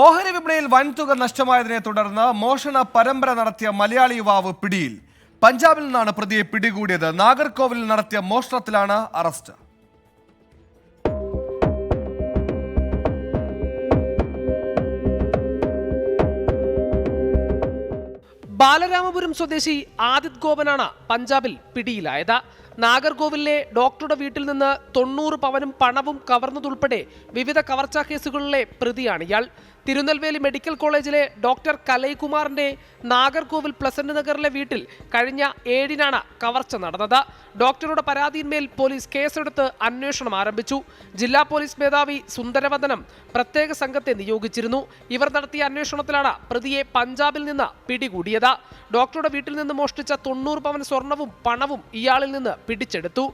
ഓഹരി വിപണിയിൽ വൻതുക നഷ്ടമായതിനെ തുടർന്ന് മോഷണ പരമ്പര നടത്തിയ മലയാളി യുവാവ് പിടിയിൽ. പഞ്ചാബിൽ നിന്നാണ് പ്രതിയെ പിടികൂടിയത്. നാഗർകോവിലിൽ നടത്തിയ മോഷണത്തിലാണ് അറസ്റ്റ്. ബാലരാമപുരം സ്വദേശി ആദിത് ഗോപനാണ് പഞ്ചാബിൽ പിടിയിലായത്. നാഗർകോവിലിലെ ഡോക്ടറുടെ വീട്ടിൽ നിന്ന് 90 പവനും പണവും കവർന്നതുൾപ്പെടെ വിവിധ കവർച്ചാ കേസുകളിലെ പ്രതിയാണ് ഇയാൾ. തിരുനെൽവേലി മെഡിക്കൽ കോളേജിലെ ഡോക്ടർ കലൈകുമാറിന്റെ നാഗർകോവിൽ പ്ലസന്റ് നഗറിലെ വീട്ടിൽ കഴിഞ്ഞ 7-നാണ് കവർച്ച നടന്നത്. ഡോക്ടറുടെ പരാതിയിന്മേൽ പോലീസ് കേസെടുത്ത് അന്വേഷണം ആരംഭിച്ചു. ജില്ലാ പോലീസ് മേധാവി സുന്ദരവദനം പ്രത്യേക സംഘത്തെ നിയോഗിച്ചിരുന്നു. ഇവർ നടത്തിയ അന്വേഷണത്തിലാണ് പ്രതിയെ പഞ്ചാബിൽ നിന്ന് പിടികൂടിയത്. ഡോക്ടറുടെ വീട്ടിൽ നിന്ന് മോഷ്ടിച്ച 90 പവൻ സ്വർണവും പണവും ഇയാളിൽ നിന്ന് പിടിച്ചെടുത്തു.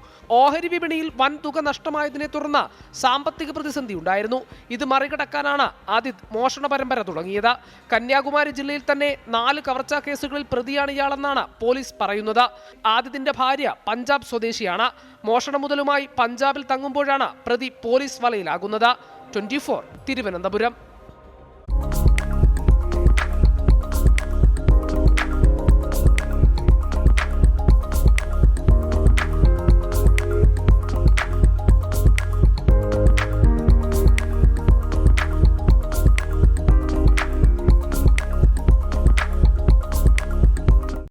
ഓഹരി വിപണിയിൽ വൻ തുക നഷ്ടമായതിനെ തുടർന്ന് സാമ്പത്തിക പ്രതിസന്ധി ഉണ്ടായിരുന്നു. ഇത് മറികടക്കാനാണ് ആദിത് മോഷണ പരമ്പര തുടങ്ങിയത്. കന്യാകുമാരി ജില്ലയിൽ തന്നെ 4 കവർച്ചാ കേസുകളിൽ പ്രതിയാണ് ഇയാളെന്നാണ് പോലീസ് പറയുന്നത്. ആദിതിന്റെ ഭാര്യ പഞ്ചാബ് സ്വദേശിയാണ്. മോഷണ മുതലുമായി പഞ്ചാബിൽ തങ്ങുമ്പോഴാണ് പ്രതി പോലീസ് വലയിലാകുന്നത്. 24 തിരുവനന്തപുരം.